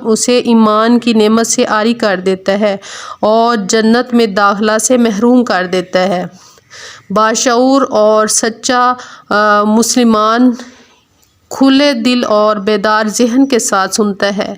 اسے ایمان کی نعمت سے عاری کر دیتا ہے اور جنت میں داخلہ سے محروم کر دیتا ہے۔ باشعور اور سچا مسلمان کھلے دل اور بیدار ذہن کے ساتھ سنتا ہے۔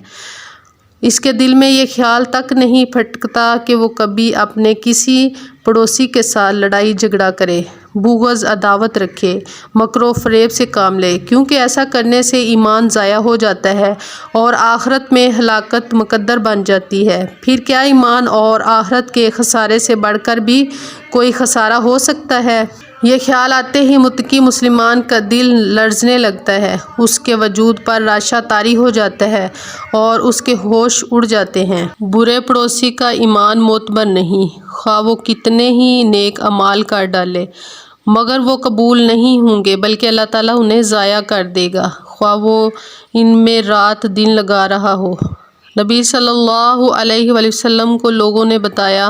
اس کے دل میں یہ خیال تک نہیں پھٹکتا کہ وہ کبھی اپنے کسی پڑوسی کے ساتھ لڑائی جھگڑا کرے، بغض عداوت رکھے، مکر و فریب سے کام لے، کیونکہ ایسا کرنے سے ایمان ضائع ہو جاتا ہے اور آخرت میں ہلاکت مقدر بن جاتی ہے۔ پھر کیا ایمان اور آخرت کے خسارے سے بڑھ کر بھی کوئی خسارہ ہو سکتا ہے؟ یہ خیال آتے ہی متقی مسلمان کا دل لرزنے لگتا ہے، اس کے وجود پر رعشہ طاری ہو جاتا ہے اور اس کے ہوش اڑ جاتے ہیں۔ برے پڑوسی کا ایمان معتبر نہیں، خواہ وہ کتنے ہی نیک اعمال کر ڈالے، مگر وہ قبول نہیں ہوں گے بلکہ اللہ تعالیٰ انہیں ضائع کر دے گا، خواہ وہ ان میں رات دن لگا رہا ہو۔ نبی صلی اللہ علیہ وآلہ وسلم کو لوگوں نے بتایا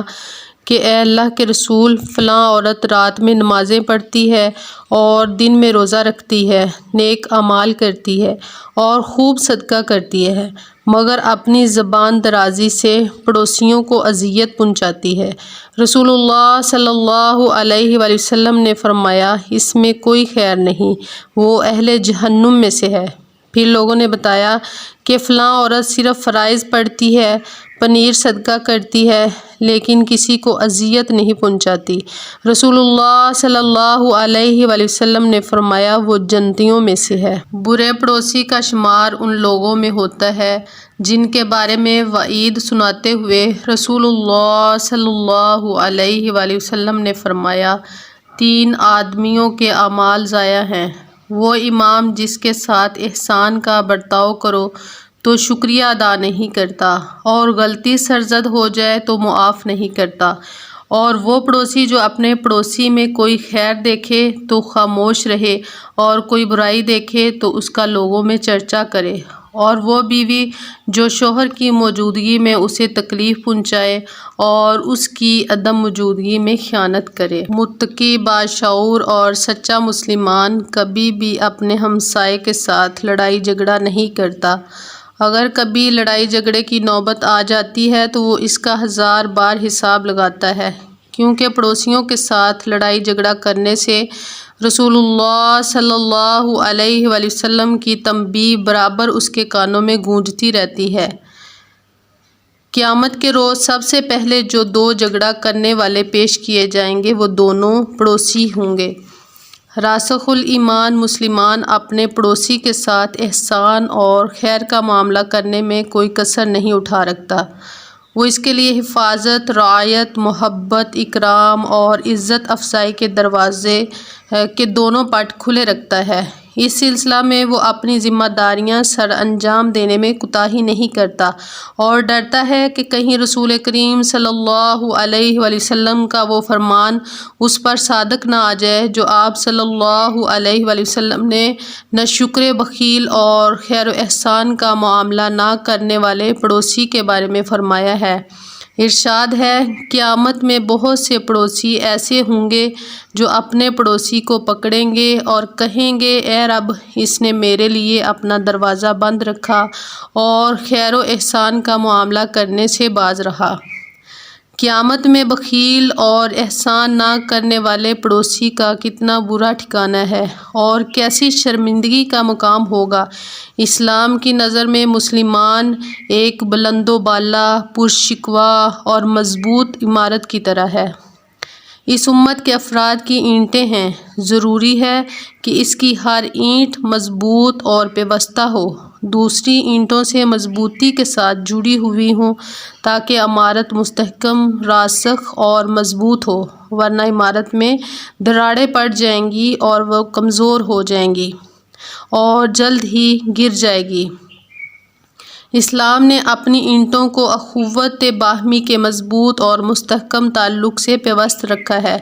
کہ اے اللہ کے رسول، فلاں عورت رات میں نمازیں پڑھتی ہے اور دن میں روزہ رکھتی ہے، نیک اعمال کرتی ہے اور خوب صدقہ کرتی ہے، مگر اپنی زبان درازی سے پڑوسیوں کو اذیت پہنچاتی ہے۔ رسول اللہ صلی اللہ علیہ وآلہ وسلم نے فرمایا، اس میں کوئی خیر نہیں، وہ اہل جہنم میں سے ہے۔ پھر لوگوں نے بتایا کہ فلاں عورت صرف فرائض پڑھتی ہے، پنیر صدقہ کرتی ہے، لیکن کسی کو اذیت نہیں پہنچاتی۔ رسول اللہ صلی اللہ علیہ وآلہ وسلم نے فرمایا، وہ جنتیوں میں سے ہے۔ برے پڑوسی کا شمار ان لوگوں میں ہوتا ہے جن کے بارے میں وعید سناتے ہوئے رسول اللہ صلی اللہ علیہ وآلہ وسلم نے فرمایا، 3 آدمیوں کے اعمال ضائع ہیں۔ وہ امام جس کے ساتھ احسان کا برتاؤ کرو تو شکریہ ادا نہیں کرتا، اور غلطی سرزد ہو جائے تو معاف نہیں کرتا، اور وہ پڑوسی جو اپنے پڑوسی میں کوئی خیر دیکھے تو خاموش رہے اور کوئی برائی دیکھے تو اس کا لوگوں میں چرچا کرے، اور وہ بیوی جو شوہر کی موجودگی میں اسے تکلیف پہنچائے اور اس کی عدم موجودگی میں خیانت کرے۔ متقی، باشعور اور سچا مسلمان کبھی بھی اپنے ہمسائے کے ساتھ لڑائی جھگڑا نہیں کرتا۔ اگر کبھی لڑائی جھگڑے کی نوبت آ جاتی ہے تو وہ اس کا 1000 بار حساب لگاتا ہے، کیونکہ پڑوسیوں کے ساتھ لڑائی جھگڑا کرنے سے رسول اللہ صلی اللہ علیہ وآلہ وسلم کی تنبیہ برابر اس کے کانوں میں گونجتی رہتی ہے۔ قیامت کے روز سب سے پہلے جو 2 جھگڑا کرنے والے پیش کیے جائیں گے وہ دونوں پڑوسی ہوں گے۔ راسخ الایمان مسلمان اپنے پڑوسی کے ساتھ احسان اور خیر کا معاملہ کرنے میں کوئی کسر نہیں اٹھا رکھتا۔ وہ اس کے لیے حفاظت، رعایت، محبت، اکرام اور عزت افزائی کے دروازے کے دونوں پٹ کھلے رکھتا ہے۔ اس سلسلہ میں وہ اپنی ذمہ داریاں سر انجام دینے میں کوتاہی نہیں کرتا اور ڈرتا ہے کہ کہیں رسول کریم صلی اللہ علیہ وآلہ وسلم کا وہ فرمان اس پر صادق نہ آ جائے جو آپ صلی اللہ علیہ وآلہ وسلم نے ناشکر، بخیل اور خیر و احسان کا معاملہ نہ کرنے والے پڑوسی کے بارے میں فرمایا ہے۔ ارشاد ہے، قیامت میں بہت سے پڑوسی ایسے ہوں گے جو اپنے پڑوسی کو پکڑیں گے اور کہیں گے، اے رب، اس نے میرے لیے اپنا دروازہ بند رکھا اور خیر و احسان کا معاملہ کرنے سے باز رہا۔ قیامت میں بخیل اور احسان نہ کرنے والے پڑوسی کا کتنا برا ٹھکانہ ہے اور کیسی شرمندگی کا مقام ہوگا۔ اسلام کی نظر میں مسلمان ایک بلند و بالا، پرشکوہ اور مضبوط عمارت کی طرح ہے۔ اس امت کے افراد کی اینٹیں ہیں، ضروری ہے کہ اس کی ہر اینٹ مضبوط اور پیوستہ ہو، دوسری اینٹوں سے مضبوطی کے ساتھ جڑی ہوئی ہوں تاکہ عمارت مستحکم، راسخ اور مضبوط ہو، ورنہ عمارت میں دراڑیں پڑ جائیں گی اور وہ کمزور ہو جائے گی اور جلد ہی گر جائے گی۔ اسلام نے اپنی اینٹوں کو اخوت باہمی کے مضبوط اور مستحکم تعلق سے پیوست رکھا ہے،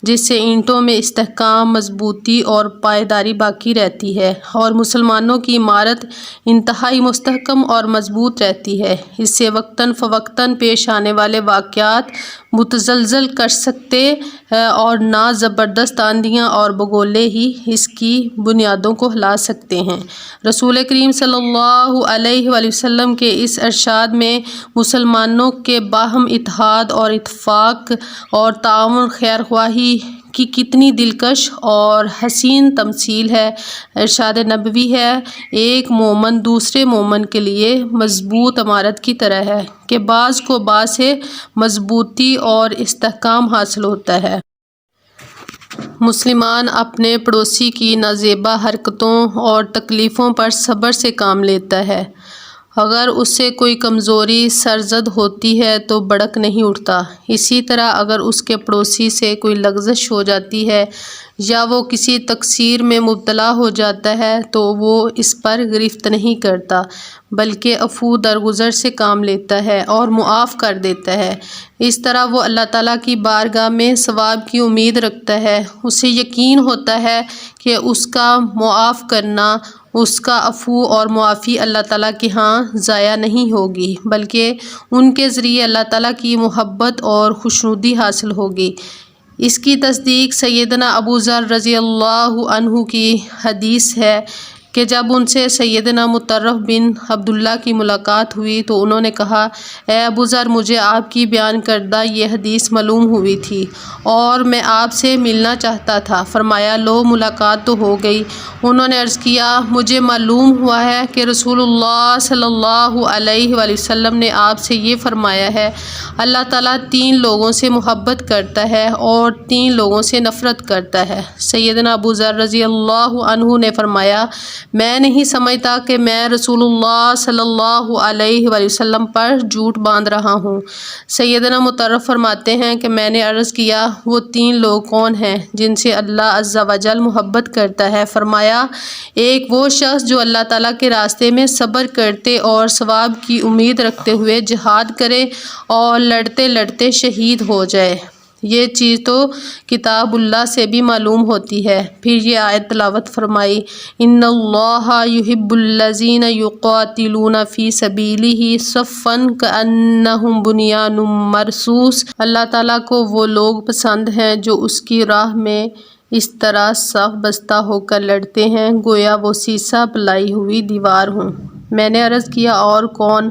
جس سے اینٹوں میں استحکام، مضبوطی اور پائیداری باقی رہتی ہے اور مسلمانوں کی عمارت انتہائی مستحکم اور مضبوط رہتی ہے۔ اس سے وقتاً فوقتاً پیش آنے والے واقعات متزلزل کر سکتے اور نہ زبردست آندھیاں اور بگولے ہی اس کی بنیادوں کو ہلا سکتے ہیں۔ رسول کریم صلی اللہ علیہ وآلہ وسلم کے اس ارشاد میں مسلمانوں کے باہم اتحاد اور اتفاق اور تعاون خیر خواہی کی کتنی دلکش اور حسین تمثیل ہے۔ ارشاد نبوی ہے، ایک مومن دوسرے مومن کے لیے مضبوط عمارت کی طرح ہے کہ بعض کو بعض سے مضبوطی اور استحکام حاصل ہوتا ہے۔ مسلمان اپنے پڑوسی کی نازیبا حرکتوں اور تکلیفوں پر صبر سے کام لیتا ہے۔ اگر اس سے کوئی کمزوری سرزد ہوتی ہے تو بھڑک نہیں اٹھتا۔ اسی طرح اگر اس کے پڑوسی سے کوئی لغزش ہو جاتی ہے یا وہ کسی تقصیر میں مبتلا ہو جاتا ہے تو وہ اس پر گرفت نہیں کرتا بلکہ عفو درگزر سے کام لیتا ہے اور معاف کر دیتا ہے۔ اس طرح وہ اللہ تعالیٰ کی بارگاہ میں ثواب کی امید رکھتا ہے۔ اسے یقین ہوتا ہے کہ اس کا معاف کرنا، اس کا عفو اور معافی اللہ تعالیٰ کے ہاں ضائع نہیں ہوگی بلکہ ان کے ذریعے اللہ تعالیٰ کی محبت اور خوشنودی حاصل ہوگی۔ اس کی تصدیق سیدنا ابو ذر رضی اللہ عنہ کی حدیث ہے کہ جب ان سے سیدنا مطرف بن عبداللہ کی ملاقات ہوئی تو انہوں نے کہا، اے ابو ذر، مجھے آپ کی بیان کردہ یہ حدیث معلوم ہوئی تھی اور میں آپ سے ملنا چاہتا تھا۔ فرمایا، لو ملاقات تو ہو گئی۔ انہوں نے عرض کیا، مجھے معلوم ہوا ہے کہ رسول اللہ صلی اللہ علیہ وآلہ وسلم نے آپ سے یہ فرمایا ہے، اللہ تعالیٰ 3 لوگوں سے محبت کرتا ہے اور 3 لوگوں سے نفرت کرتا ہے۔ سیدنا ابو ذر رضی اللہ عنہ نے فرمایا، میں نہیں سمجھتا کہ میں رسول اللہ صلی اللہ علیہ وآلہ وسلم پر جھوٹ باندھ رہا ہوں۔ سیدنا مطرف فرماتے ہیں کہ میں نے عرض کیا، وہ 3 لوگ کون ہیں جن سے اللہ عز و جل محبت کرتا ہے؟ فرمایا، ایک وہ شخص جو اللہ تعالیٰ کے راستے میں صبر کرتے اور ثواب کی امید رکھتے ہوئے جہاد کرے اور لڑتے لڑتے شہید ہو جائے۔ یہ چیز تو کتاب اللہ سے بھی معلوم ہوتی ہے۔ پھر یہ آیت تلاوت فرمائی، ان اللہ یحب الذین یقاتلون فی سبیلہ صفا کأنہم بنیان مرصوص۔ اللہ تعالیٰ کو وہ لوگ پسند ہیں جو اس کی راہ میں اس طرح صف بستہ ہو کر لڑتے ہیں گویا وہ سیسہ پلائی ہوئی دیوار ہوں۔ میں نے عرض کیا، اور کون؟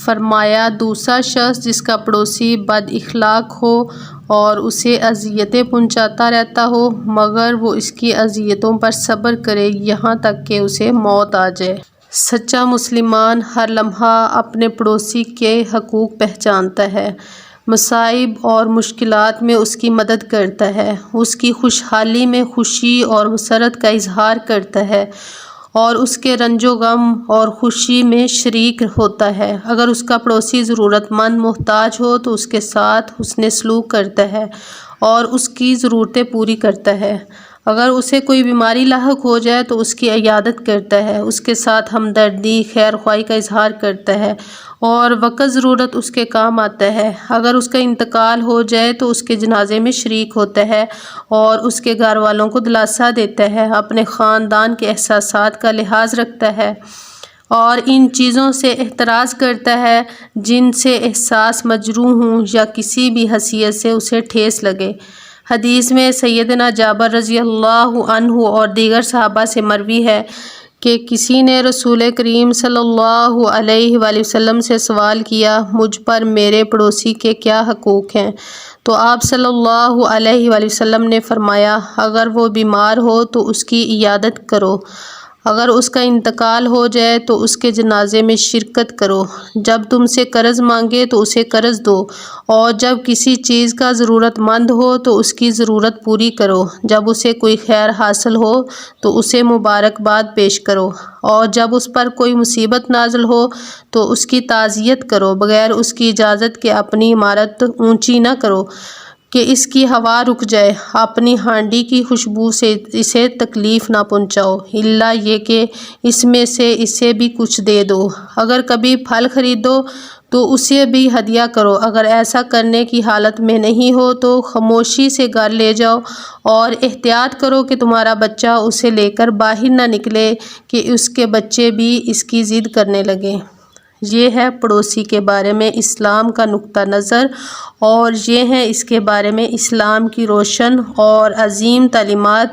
فرمایا، دوسرا شخص جس کا پڑوسی بد اخلاق ہو اور اسے اذیتیں پہنچاتا رہتا ہو مگر وہ اس کی اذیتوں پر صبر کرے یہاں تک کہ اسے موت آ جائے۔ سچا مسلمان ہر لمحہ اپنے پڑوسی کے حقوق پہچانتا ہے، مصائب اور مشکلات میں اس کی مدد کرتا ہے، اس کی خوشحالی میں خوشی اور مسرت کا اظہار کرتا ہے اور اس کے رنج و غم اور خوشی میں شریک ہوتا ہے۔ اگر اس کا پڑوسی ضرورت مند محتاج ہو تو اس کے ساتھ حسن سلوک کرتا ہے اور اس کی ضرورتیں پوری کرتا ہے۔ اگر اسے کوئی بیماری لاحق ہو جائے تو اس کی عیادت کرتا ہے، اس کے ساتھ ہمدردی خیر خواہی کا اظہار کرتا ہے اور وقت ضرورت اس کے کام آتا ہے۔ اگر اس کا انتقال ہو جائے تو اس کے جنازے میں شریک ہوتا ہے اور اس کے گھر والوں کو دلاسا دیتا ہے، اپنے خاندان کے احساسات کا لحاظ رکھتا ہے اور ان چیزوں سے احتراز کرتا ہے جن سے احساس مجروح ہوں یا کسی بھی حیثیت سے اسے ٹھیس لگے۔ حدیث میں سیدنا جابر رضی اللہ عنہ اور دیگر صحابہ سے مروی ہے کہ کسی نے رسول کریم صلی اللہ علیہ وآلہ وسلم سے سوال کیا، مجھ پر میرے پڑوسی کے کیا حقوق ہیں؟ تو آپ صلی اللہ علیہ وآلہ وسلم نے فرمایا، اگر وہ بیمار ہو تو اس کی عیادت کرو، اگر اس کا انتقال ہو جائے تو اس کے جنازے میں شرکت کرو، جب تم سے قرض مانگے تو اسے قرض دو اور جب کسی چیز کا ضرورت مند ہو تو اس کی ضرورت پوری کرو، جب اسے کوئی خیر حاصل ہو تو اسے مبارکباد پیش کرو اور جب اس پر کوئی مصیبت نازل ہو تو اس کی تعزیت کرو، بغیر اس کی اجازت کے اپنی عمارت اونچی نہ کرو کہ اس کی ہوا رک جائے، اپنی ہانڈی کی خوشبو سے اسے تکلیف نہ پہنچاؤ، الا یہ کہ اس میں سے اسے بھی کچھ دے دو، اگر کبھی پھل خریدو تو اسے بھی ہدیہ کرو، اگر ایسا کرنے کی حالت میں نہیں ہو تو خاموشی سے گھر لے جاؤ اور احتیاط کرو کہ تمہارا بچہ اسے لے کر باہر نہ نکلے کہ اس کے بچے بھی اس کی ضد کرنے لگیں۔ یہ ہے پڑوسی کے بارے میں اسلام کا نقطہ نظر، اور یہ ہیں اس کے بارے میں اسلام کی روشن اور عظیم تعلیمات